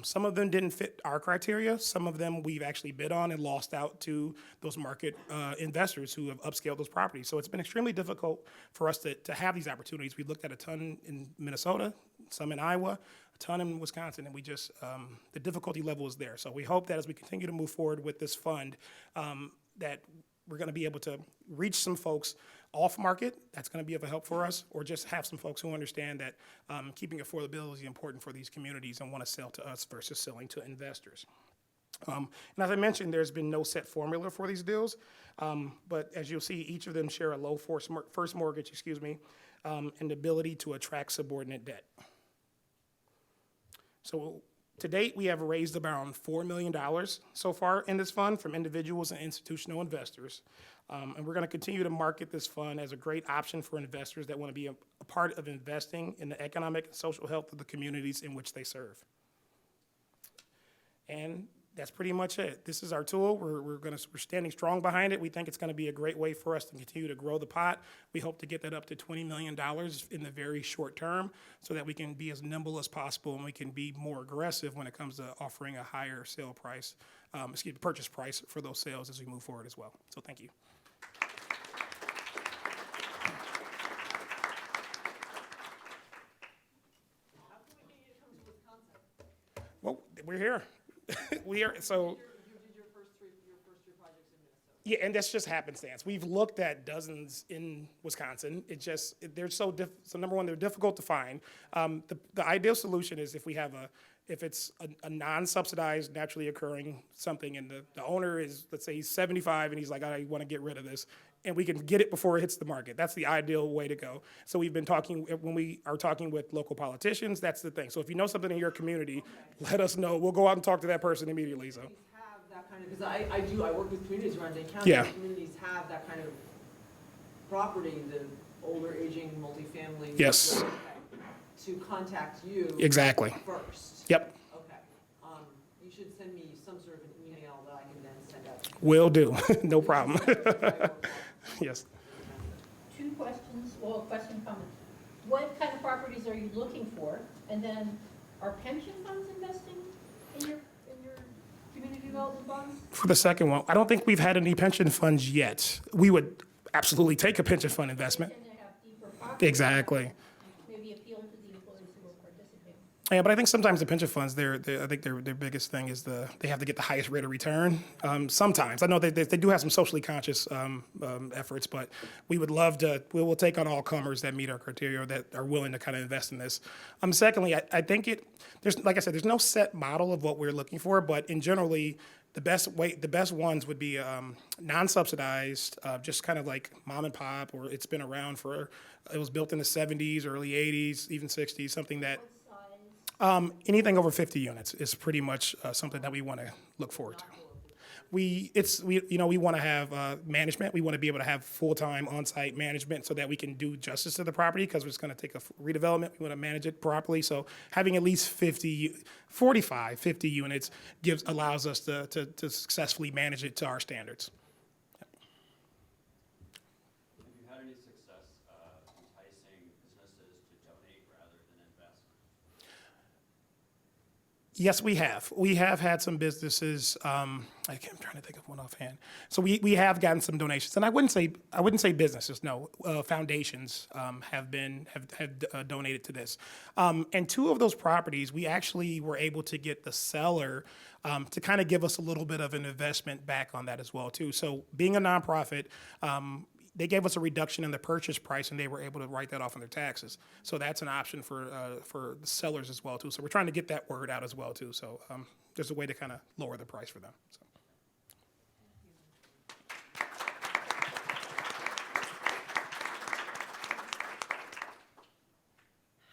Speaker 7: Some of them didn't fit our criteria. Some of them we've actually bid on and lost out to those market investors who have upscaled those properties. So it's been extremely difficult for us to have these opportunities. We looked at a ton in Minnesota, some in Iowa, a ton in Wisconsin, and the difficulty level is there. So we hope that as we continue to move forward with this fund, that we're going to be able to reach some folks off market. That's going to be of a help for us, or just have some folks who understand that keeping affordability is important for these communities and want to sell to us versus selling to investors. And as I mentioned, there's been no set formula for these deals, but as you'll see, each of them share a low first mortgage, and the ability to attract subordinate debt. So to date, we have raised around $4 million so far in this fund from individuals and institutional investors. And we're going to continue to market this fund as a great option for investors that want to be a part of investing in the economic and social health of the communities in which they serve. And that's pretty much it. This is our tool. We're standing strong behind it. We think it's going to be a great way for us to continue to grow the pot. We hope to get that up to $20 million in the very short term so that we can be as nimble as possible and we can be more aggressive when it comes to offering a higher sale price, purchase price for those sales as we move forward as well. So thank you.
Speaker 4: How can we get you to come to Wisconsin?
Speaker 7: Well, we're here. We are, so.
Speaker 4: You did your first three projects in Minnesota.
Speaker 7: Yeah, and that's just happenstance. We've looked at dozens in Wisconsin. They're so number one, they're difficult to find. The ideal solution is if it's a non-subsidized, naturally occurring something, and the owner is, let's say he's 75 and he's like, I want to get rid of this, and we can get it before it hits the market. That's the ideal way to go. So we've been talking, when we are talking with local politicians, that's the thing. So if you know something in your community, let us know. We'll go out and talk to that person immediately, so.
Speaker 4: Communities have that kind of, because I work with communities around Dane County.
Speaker 7: Yeah.
Speaker 4: Communities have that kind of property, the older aging multifamily.
Speaker 7: Yes.
Speaker 4: To contact you.
Speaker 7: Exactly.
Speaker 4: First.
Speaker 7: Yep,
Speaker 4: Okay. You should send me some sort of an email that I can then send out.
Speaker 7: will do. No problem. Yes.
Speaker 2: Two questions, well, a question, comment. What kind of properties are you looking for? And then, are pension funds investing in your community development funds?
Speaker 7: For the second one, I don't think we've had any pension funds yet. We would absolutely take a pension fund investment.
Speaker 2: Tend to have deeper pockets.
Speaker 7: Exactly.
Speaker 2: Maybe appeal to the employees who will participate.
Speaker 7: Yeah, but I think sometimes the pension funds, I think their biggest thing is they have to get the highest rate of return. Sometimes I know they do have some socially conscious efforts, but we will take on all comers that meet our criteria that are willing to kind of invest in this. Secondly, I think like I said, there's no set model of what we're looking for, but in generally, the best ones would be non-subsidized, just kind of like mom and pop, or it's been around it was built in the 70s, early 80s, even 60s, something that. Anything over 50 units is pretty much something that we want to look forward to. We want to have management. We want to be able to have full-time on-site management so that we can do justice to the property because it's going to take a redevelopment. We want to manage it properly. So having at least 50 units allows us to successfully manage it to our standards.
Speaker 9: Have you had any success enticing businesses to donate rather than invest?
Speaker 7: Yes, we have. We have had some businesses. I'm trying to think of one offhand. So we have gotten some donations, and I wouldn't say businesses. No, foundations have donated to this. And two of those properties, we actually were able to get the seller to kind of give us a little bit of an investment back on that as well too. So being a nonprofit. They gave us a reduction in the purchase price, and they were able to write that off on their taxes. So that's an option for the sellers as well too. So we're trying to get that word out as well too. So there's a way to kind of lower the price for them. So.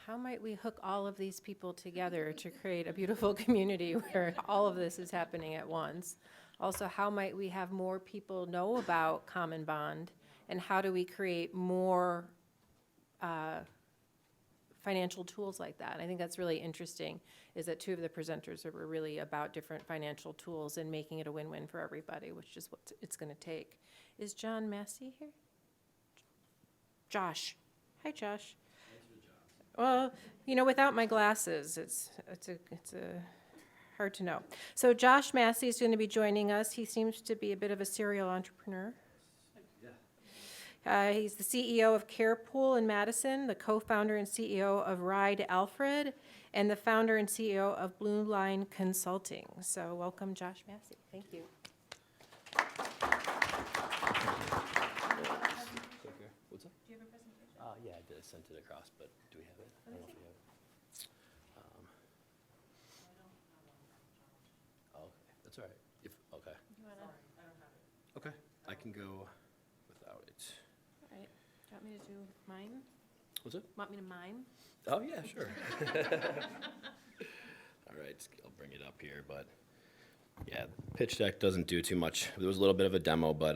Speaker 1: How might we hook all of these people together to create a beautiful community where all of this is happening at once? Also, how might we have more people know about Common Bond? And how do we create more financial tools like that? And I think that's really interesting, is that two of the presenters were really about different financial tools and making it a win-win for everybody, which is what it's going to take. Is John Massey here? Josh. Hi, Josh. Well, without my glasses, it's hard to know. So Josh Massey is going to be joining us. He seems to be a bit of a serial entrepreneur. He's the CEO of Carepool in Madison, the co-founder and CEO of Ride Alfred, and the founder and CEO of Blue Line Consulting. So welcome, Josh Massey. Thank you.
Speaker 9: What's up? Do you have a presentation? Yeah, I did. I sent it across, but do we have it? I don't know if we have it. Oh, okay. That's all right.
Speaker 5: me to do mine?
Speaker 9: What's it?
Speaker 5: Want me to mime?
Speaker 9: Oh, yeah, sure. All right, I'll bring it up here, but yeah, pitch deck doesn't do too much. There was a little bit of a demo, but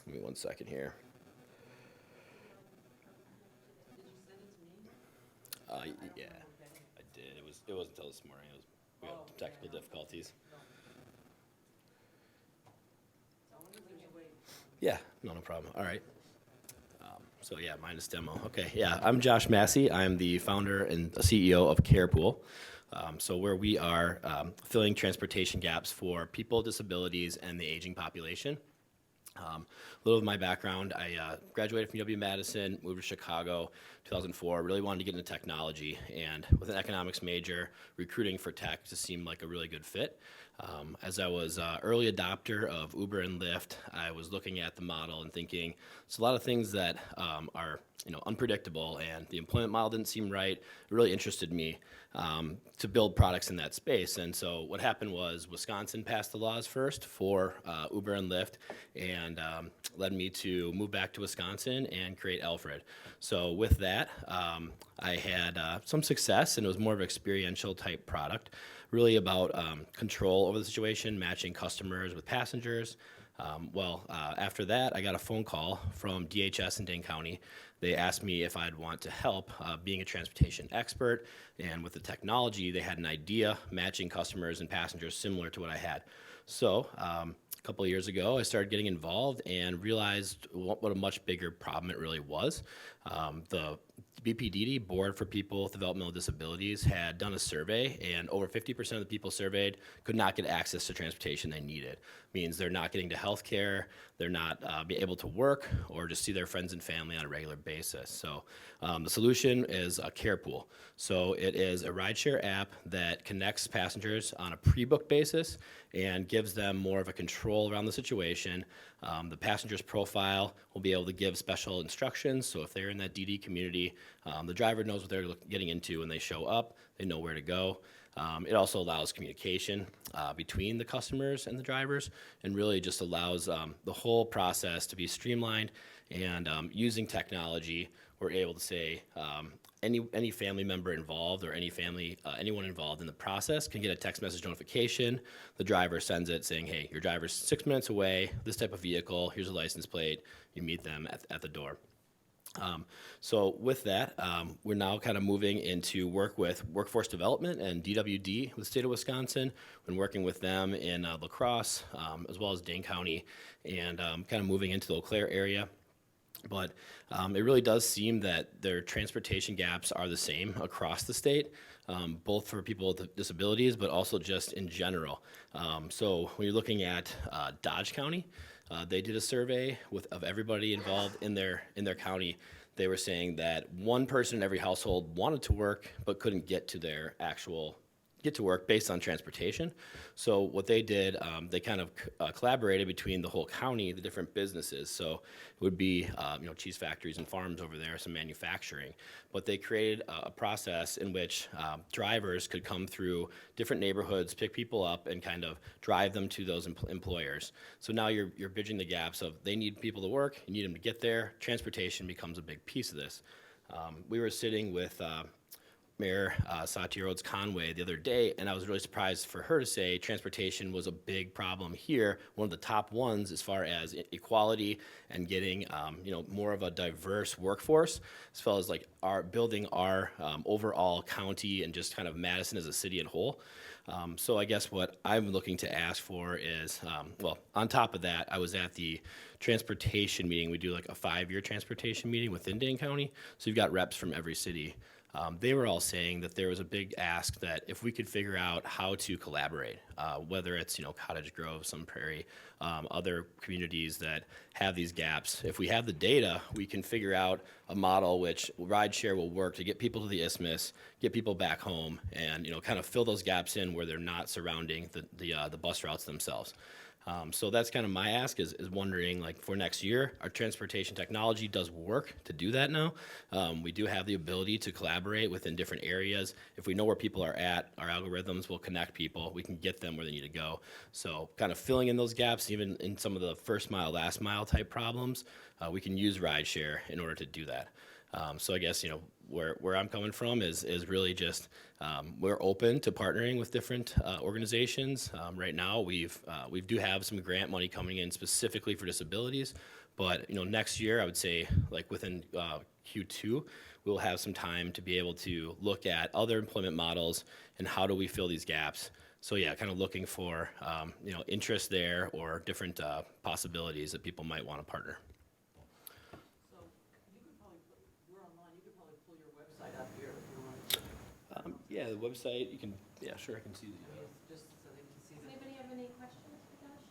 Speaker 9: give me 1 second here. Yeah, I did. It wasn't until this morning. We had technical difficulties. Yeah, no problem. All right. So yeah, minus demo. Okay, yeah, I'm Josh Massey. I'm the founder and CEO of CarePool. So where we are filling transportation gaps for people with disabilities and the aging population. A little of my background, I graduated from UW-Madison, moved to Chicago, 2004, really wanted to get into technology, and with an economics major, recruiting for tech just seemed like a really good fit. As I was an early adopter of Uber and Lyft, I was looking at the model and thinking, it's a lot of things that are unpredictable, and the employment model didn't seem right. It really interested me to build products in that space. And so what happened was Wisconsin passed the laws first for Uber and Lyft, and led me to move back to Wisconsin and create Alfred. So with that, I had some success, and it was more of an experiential type product, really about control over the situation, matching customers with passengers. After that, I got a phone call from DHS in Dane County. They asked me if I'd want to help being a transportation expert, and with the technology, they had an idea matching customers and passengers similar to what I had. So a couple of years ago, I started getting involved and realized what a much bigger problem it really was. The BPDD, Board for People with Developmental Disabilities, had done a survey, and over 50% of the people surveyed could not get access to transportation they needed. Means they're not getting to health care, they're not be able to work, or just see their friends and family on a regular basis. So the solution is a CarePool. So it is a rideshare app that connects passengers on a pre-booked basis and gives them more of a control around the situation. The passenger's profile will be able to give special instructions. So if they're in that DD community, the driver knows what they're getting into when they show up. They know where to go. It also allows communication between the customers and the drivers, and really just allows the whole process to be streamlined. And using technology, we're able to say any family member involved or anyone involved in the process can get a text message notification. The driver sends it saying, hey, your driver's 6 minutes away, this type of vehicle, here's a license plate. You meet them at the door. So with that, we're now kind of moving into work with workforce development and DWD with the state of Wisconsin. Been working with them in La Crosse, as well as Dane County, and kind of moving into the Eau Claire area. But it really does seem that their transportation gaps are the same across the state, both for people with disabilities, but also just in general. So when you're looking at Dodge County, they did a survey of everybody involved in their county. They were saying that one person in every household wanted to work but couldn't get to work based on transportation. So what they did, they kind of collaborated between the whole county, the different businesses. So it would be cheese factories and farms over there, some manufacturing. But they created a process in which drivers could come through different neighborhoods, pick people up, and kind of drive them to those employers. So now you're bridging the gaps of they need people to work, you need them to get there. Transportation becomes a big piece of this. We were sitting with Mayor Satya Rhodes Conway the other day, and I was really surprised for her to say transportation was a big problem here, one of the top ones as far as equality and getting more of a diverse workforce, as well as like building our overall county and just kind of Madison as a city as a whole. So I guess what I'm looking to ask for is, on top of that, I was at the transportation meeting. We do like a 5-year transportation meeting within Dane County, so you've got reps from every city. They were all saying that there was a big ask that if we could figure out how to collaborate, whether it's Cottage Grove, Sun Prairie, other communities that have these gaps, if we have the data, we can figure out a model which rideshare will work to get people to the isthmus, get people back home, and kind of fill those gaps in where they're not surrounding the bus routes themselves. So that's kind of my ask is wondering, like, for next year, our transportation technology does work to do that now. We do have the ability to collaborate within different areas. If we know where people are at, our algorithms will connect people. We can get them where they need to go. So kind of filling in those gaps, even in some of the first mile, last mile type problems, we can use rideshare in order to do that. So I guess, where I'm coming from is really just we're open to partnering with different organizations. Right now, we do have some grant money coming in specifically for disabilities, but next year I would say like within Q2 we'll have some time to be able to look at other employment models and how do we fill these gaps. So yeah, kind of looking for interest there or different possibilities that people might want to partner.
Speaker 4: So you could probably we're online, you could probably pull your website up here if you want.
Speaker 9: Yeah, the website, you can, yeah, sure, I can see
Speaker 4: Just so they can see
Speaker 1: Does
Speaker 4: the.
Speaker 1: anybody have any questions for Josh?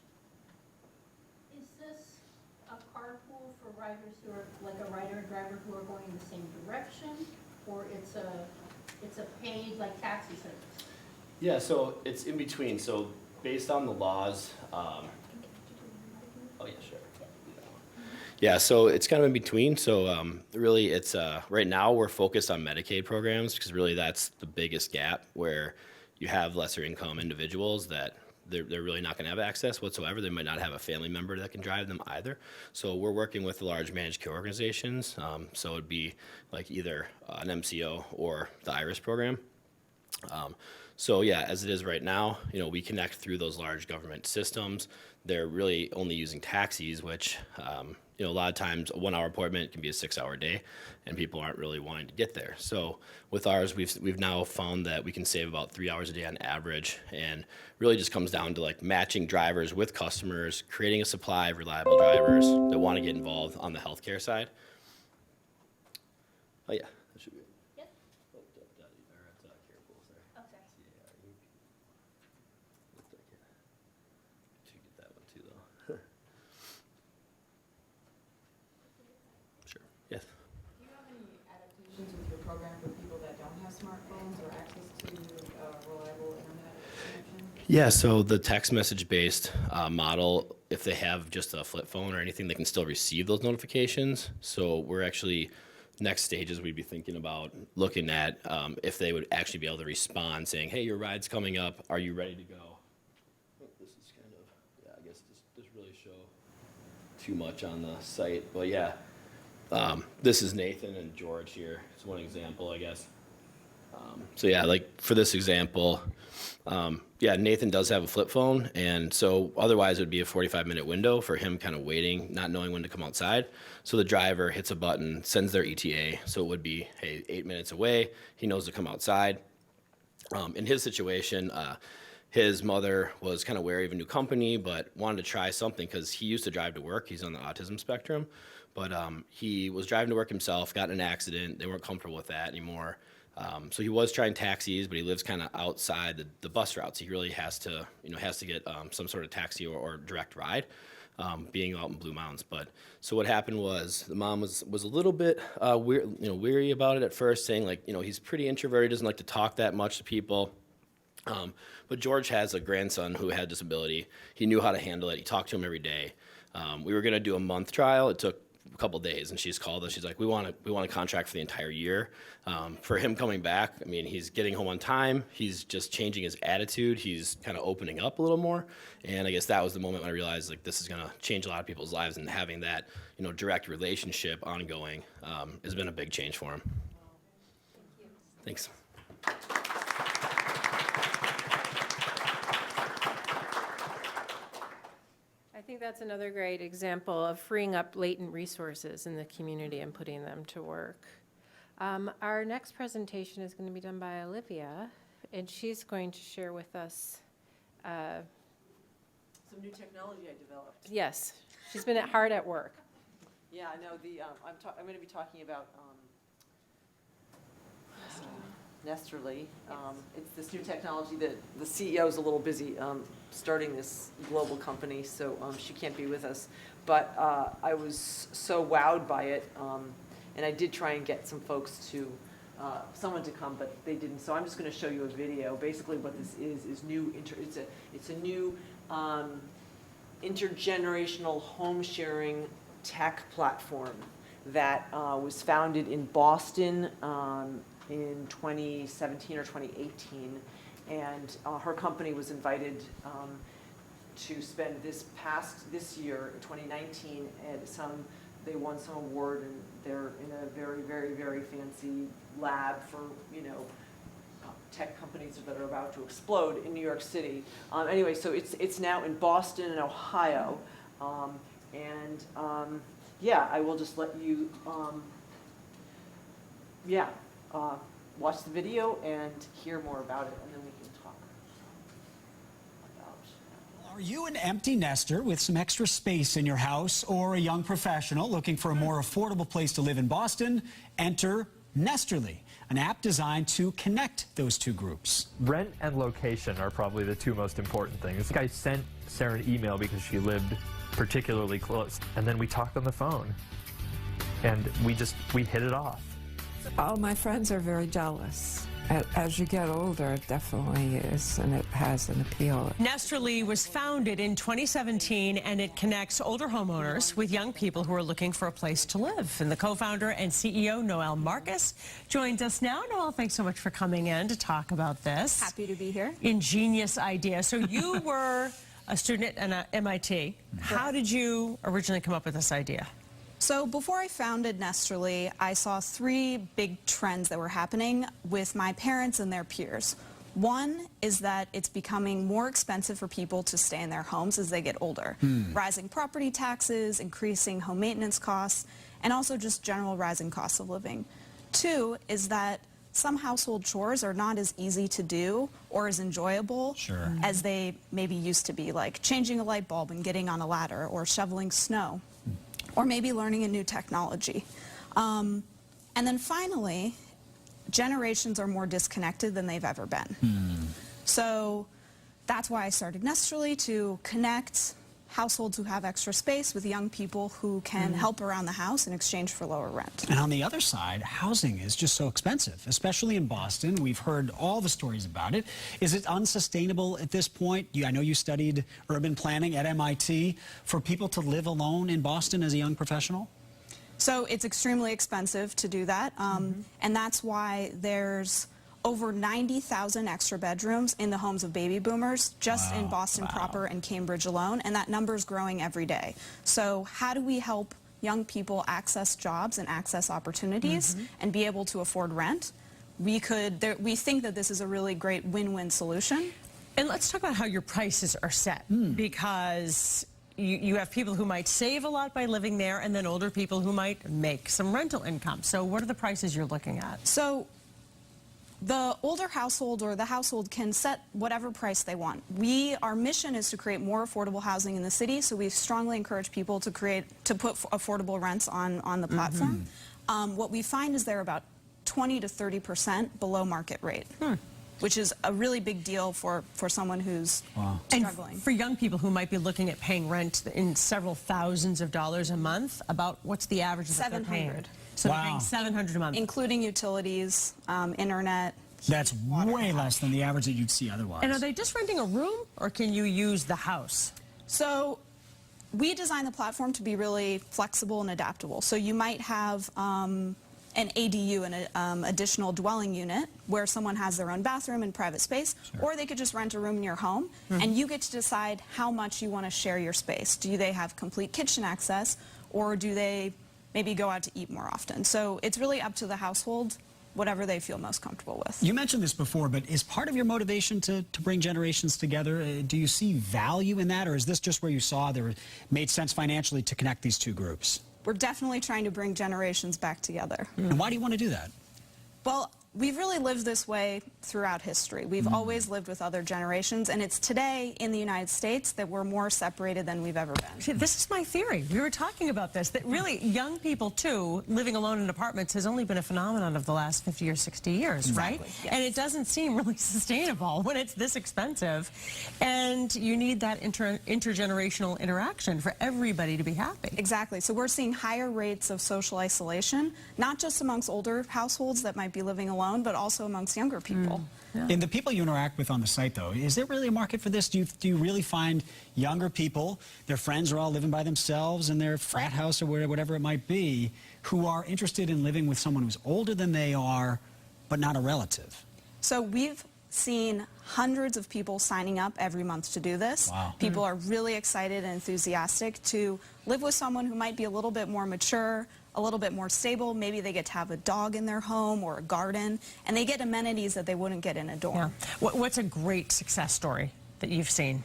Speaker 2: Is this a carpool for riders who are, like a rider and driver who are going in the same direction? Or it's a paid, like, taxi service?
Speaker 9: Yeah, so it's in between. So based on the laws, oh yeah, sure. Yeah, so it's kind of in between. So really, it's right now we're focused on Medicaid programs because really that's the biggest gap where you have lesser income individuals that they're really not going to have access whatsoever. They might not have a family member that can drive them either. So we're working with large managed care organizations. So it'd be like either an MCO or the IRIS program. So yeah, as it is right now, we connect through those large government systems. They're really only using taxis, which, a lot of times a 1 hour appointment can be a 6 hour day and people aren't really wanting to get there. So with ours, we've now found that we can save about 3 hours a day on average, and really just comes down to like matching drivers with customers, creating a supply of reliable drivers that want to get involved on the healthcare side. Oh yeah, that should be it.
Speaker 2: Yep.
Speaker 9: Oh, Carepool, sorry.
Speaker 2: Okay.
Speaker 9: Should get that one too, though. Sure. Yes.
Speaker 10: Do you have any adaptations with your program for people that don't have smartphones or access to reliable internet connection?
Speaker 9: Yeah. So the text message based model, if they have just a flip phone or anything, they can still receive those notifications. So we're actually next stages we'd be thinking about looking at if they would actually be able to respond, saying, "Hey, your ride's coming up. Are you ready to go?" This is kind of, yeah, I guess this really show too much on the site, but yeah, this is Nathan and George here. It's one example, I guess. So yeah, like for this example, yeah, Nathan does have a flip phone, and so otherwise it would be a 45-minute window for him kind of waiting, not knowing when to come outside. So the driver hits a button, sends their ETA, so it would be, hey, 8 minutes away, he knows to come outside. In his situation, his mother was kind of wary of a new company, but wanted to try something because he used to drive to work. He's on the autism spectrum, but he was driving to work himself, got in an accident. They weren't comfortable with that anymore. So he was trying taxis, but he lives kind of outside the bus routes. He really has to get some sort of taxi or direct ride, being out in Blue Mountains. But so what happened was the mom was a little bit weary about it at first, saying like, he's pretty introverted, doesn't like to talk that much to people. But George has a grandson who had disability. He knew how to handle it. He talked to him every day. We were going to do a month trial. It took a couple days, and she's called us. She's like, we want a contract for the entire year. For him coming back, I mean, he's getting home on time. He's just changing his attitude. He's kind of opening up a little more. And I guess that was the moment when I realized like this is going to change a lot of people's lives, and having that direct relationship ongoing has been a big change for him. Thanks.
Speaker 1: I think that's another great example of freeing up latent resources in the community and putting them to work. Our next presentation is going to be done by Olivia, and she's going to share with us,
Speaker 4: Some new technology I developed.
Speaker 1: yes, she's been hard at work.
Speaker 4: Yeah, I know I'm gonna be talking about, Nesterly. It's this new technology that the CEO is a little busy starting this global company, so she can't be with us. But I was so wowed by it, and I did try and get some folks someone to come, but they didn't. So I'm just going to show you a video. Basically, what this is new. It's a new intergenerational home sharing tech platform that was founded in Boston in 2017 or 2018. And her company was invited to spend this year, 2019, at they won some award, and they're in a very, very, very fancy lab for, tech companies that are about to explode in New York City. Anyway, so it's now in Boston and Ohio. Yeah, I will just let you, watch the video and hear more about it, and then we can talk about.
Speaker 11: Are you an empty nester with some extra space in your house, or a young professional looking for a more affordable place to live in Boston? Enter Nesterly, an app designed to connect those two groups.
Speaker 12: Rent and location are probably the two most important things. I sent Sarah an email because she lived particularly close, and then we talked on the phone, and we hit it off.
Speaker 13: All my friends are very jealous. As you get older, it definitely is, and it has an appeal.
Speaker 14: Nesterly was founded in 2017, and it connects older homeowners with young people who are looking for a place to live. And the co-founder and CEO, Noelle Marcus, joins us now. Noelle, thanks so much for coming in to talk about this.
Speaker 15: Happy to be here.
Speaker 14: Ingenious idea. So you were a student at MIT. How did you originally come up with this idea?
Speaker 15: So before I founded Nesterly, I saw three big trends that were happening with my parents and their peers. One is that it's becoming more expensive for people to stay in their homes as they get older. Rising property taxes, increasing home maintenance costs, and also just general rising costs of living. Two is that some household chores are not as easy to do or as enjoyable as they maybe used to be, like changing a light bulb and getting on a ladder, or shoveling snow, or maybe learning a new technology. And then finally, generations are more disconnected than they've ever been. So that's why I started Nesterly, to connect households who have extra space with young people who can help around the house in exchange for lower rent.
Speaker 11: And on the other side, housing is just so expensive, especially in Boston. We've heard all the stories about it. Is it unsustainable at this point? I know you studied urban planning at MIT. For people to live alone in Boston as a young professional?
Speaker 15: So it's extremely expensive to do that, and that's why there's over 90,000 extra bedrooms in the homes of baby boomers just in Boston proper and Cambridge alone, and that number is growing every day. So how do we help young people access jobs and access opportunities and be able to afford rent? We think that this is a really great win-win solution.
Speaker 14: And let's talk about how your prices are set, because you have people who might save a lot by living there, and then older people who might make some rental income. So what are the prices you're looking at?
Speaker 15: So the older household or the household can set whatever price they want. Our mission is to create more affordable housing in the city, so we strongly encourage people to put affordable rents on the platform. What we find is they're about 20 to 30% below market rate, which is a really big deal for someone who's struggling.
Speaker 14: And for young people who might be looking at paying rent in several thousands of dollars a month, about what's the average that they're paying?
Speaker 15: $700.
Speaker 14: So they're paying $700 a month.
Speaker 15: Including utilities, internet.
Speaker 11: That's way less than the average that you'd see otherwise.
Speaker 14: And are they just renting a room, or can you use the house?
Speaker 15: So we designed the platform to be really flexible and adaptable. So you might have an ADU, an additional dwelling unit, where someone has their own bathroom and private space, or they could just rent a room in your home, and you get to decide how much you want to share your space. Do they have complete kitchen access, or do they maybe go out to eat more often? So it's really up to the household, whatever they feel most comfortable with.
Speaker 11: You mentioned this before, but is part of your motivation to bring generations together? Do you see value in that, or is this just where you saw there made sense financially to connect these two groups?
Speaker 15: We're definitely trying to bring generations back together.
Speaker 11: And why do you want to do that?
Speaker 15: Well, we've really lived this way throughout history. We've always lived with other generations, and it's today in the United States that we're more separated than we've ever been.
Speaker 14: See, this is my theory. We were talking about this, that really young people, too, living alone in apartments has only been a phenomenon of the last 50 or 60 years, right?
Speaker 15: Yes.
Speaker 14: And it doesn't seem really sustainable when it's this expensive. And you need that intergenerational interaction for everybody to be happy.
Speaker 15: Exactly. So we're seeing higher rates of social isolation, not just amongst older households that might be living alone, alone, but also amongst younger people.
Speaker 11: And the people you interact with on the site, though, is there really a market for this? Do you really find younger people, their friends are all living by themselves in their frat house or whatever it might be, who are interested in living with someone who's older than they are, but not a relative?
Speaker 15: So we've seen hundreds of people signing up every month to do this.
Speaker 11: Wow.
Speaker 15: People are really excited and enthusiastic to live with someone who might be a little bit more mature, a little bit more stable. Maybe they get to have a dog in their home or a garden, and they get amenities that they wouldn't get in a dorm.
Speaker 14: Yeah. What's a great success story that you've seen?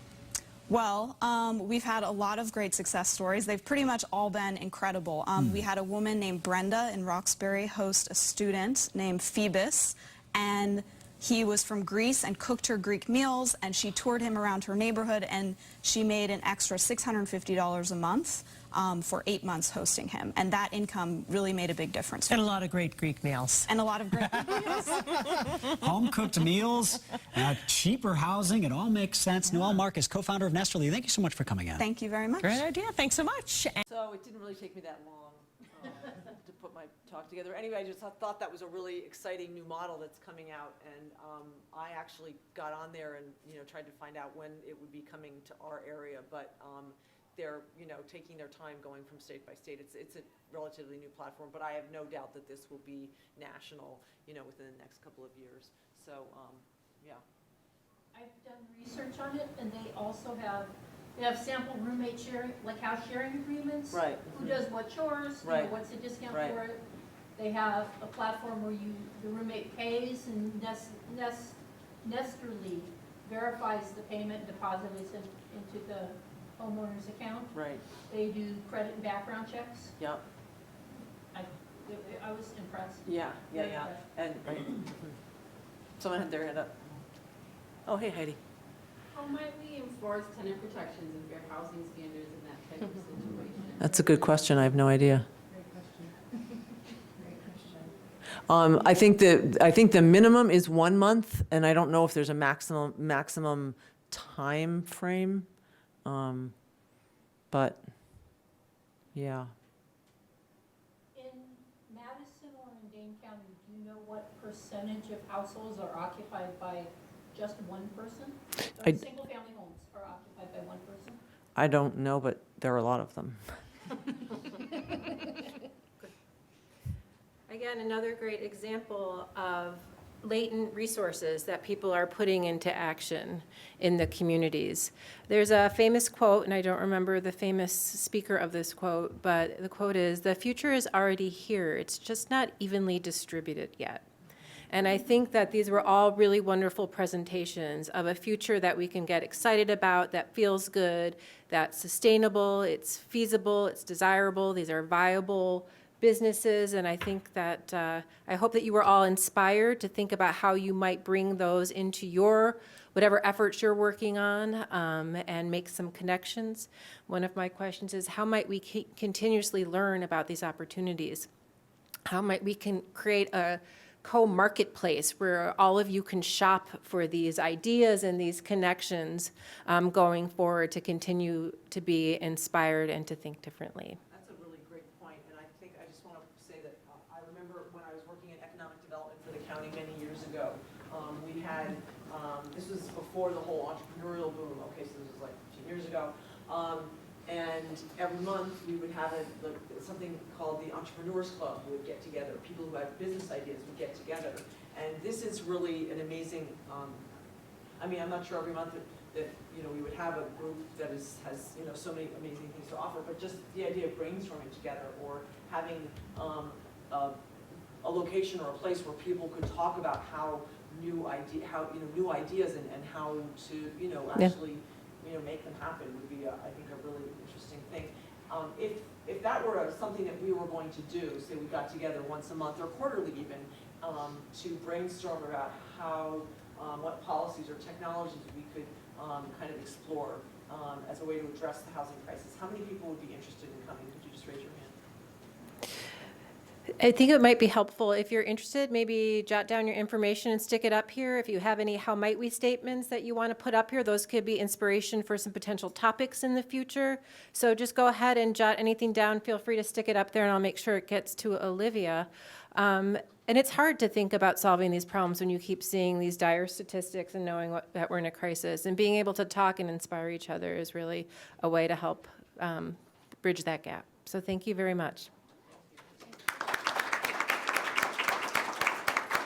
Speaker 15: Well, we've had a lot of great success stories. They've pretty much all been incredible. We had a woman named Brenda in Roxbury host a student named Phoebus, and he was from Greece and cooked her Greek meals, and she toured him around her neighborhood, and she made an extra $650 a month for 8 months hosting him. And that income really made a big difference for
Speaker 14: And a
Speaker 15: him.
Speaker 14: lot of great Greek meals.
Speaker 15: And a lot of great meals.
Speaker 11: Home-cooked meals, cheaper housing, it all makes sense. Noelle Marcus, co-founder of Nesterly, thank you so much for coming in.
Speaker 15: Thank you very much.
Speaker 14: Great idea. Thanks so much.
Speaker 4: So it didn't really take me that long to put my talk together. Anyway, I just thought that was a really exciting new model that's coming out, and I actually got on there and tried to find out when it would be coming to our area, but they're taking their time going from state by state. It's a relatively new platform, but I have no doubt that this will be national within the next couple of years. So yeah.
Speaker 2: I've done research on it, and they also have sample roommate sharing, like house sharing agreements.
Speaker 4: Right.
Speaker 2: Who does what chores,
Speaker 4: Right.
Speaker 2: what's the discount
Speaker 4: Right.
Speaker 2: for it. They have a platform where the roommate pays, and Nesterly verifies the payment, deposit is into the homeowner's account.
Speaker 4: Right.
Speaker 2: They do credit and background checks.
Speaker 4: Yep.
Speaker 2: I was impressed.
Speaker 4: Yeah.
Speaker 2: Very
Speaker 4: Yeah.
Speaker 2: impressed.
Speaker 4: And right. Someone had their hand up. Oh, hey, Heidi.
Speaker 10: How might we enforce tenant protections and fair housing standards in that type of situation?
Speaker 4: That's a good question. I have no idea.
Speaker 10: Great question. Great question.
Speaker 4: I think the minimum is 1 month, and I don't know if there's a maximum time frame. But yeah.
Speaker 2: In Madison or in Dane County, do you know what percentage of households are occupied by just one person? Or single-family homes are occupied by one person?
Speaker 4: I don't know, but there are a lot of them.
Speaker 1: Again, another great example of latent resources that people are putting into action in the communities. There's a famous quote, and I don't remember the famous speaker of this quote, but the quote is, "The future is already here. It's just not evenly distributed yet." And I think that these were all really wonderful presentations of a future that we can get excited about, that feels good, that's sustainable, it's feasible, it's desirable. These are viable businesses, and I think that I hope that you were all inspired to think about how you might bring those into your whatever efforts you're working on, and make some connections. One of my questions is, how might we continuously learn about these opportunities? How might we can create a co-marketplace where all of you can shop for these ideas and these connections going forward to continue to be inspired and to think differently?
Speaker 4: That's a really great point, and I think I just want to say that I remember when I was working in economic development for the county many years ago, we had, this was before the whole entrepreneurial boom, okay, so this was like 15 years ago, and every month we would have something called the Entrepreneurs Club would get together. People who had business ideas would get together, and this is really an amazing, I mean, I'm not sure every month that we would have a group that has so many amazing things to offer, but just the idea of brainstorming together or having a location or a place where people could talk about how new ideas and how to actually make them happen would be I think a really interesting thing. If that were something that we were going to do, say we got together once a month or quarterly even, to brainstorm about how what policies or technologies we could kind of explore as a way to address the housing crisis. How many people would be interested in coming? Could you just raise your hand?
Speaker 1: I think it might be helpful if you're interested, maybe jot down your information and stick it up here. If you have any how might we statements that you want to put up here, those could be inspiration for some potential topics in the future. So just go ahead and jot anything down. Feel free to stick it up there and I'll make sure it gets to Olivia. And it's hard to think about solving these problems when you keep seeing these dire statistics and knowing that we're in a crisis. And being able to talk and inspire each other is really a way to help bridge that gap. So thank you very much.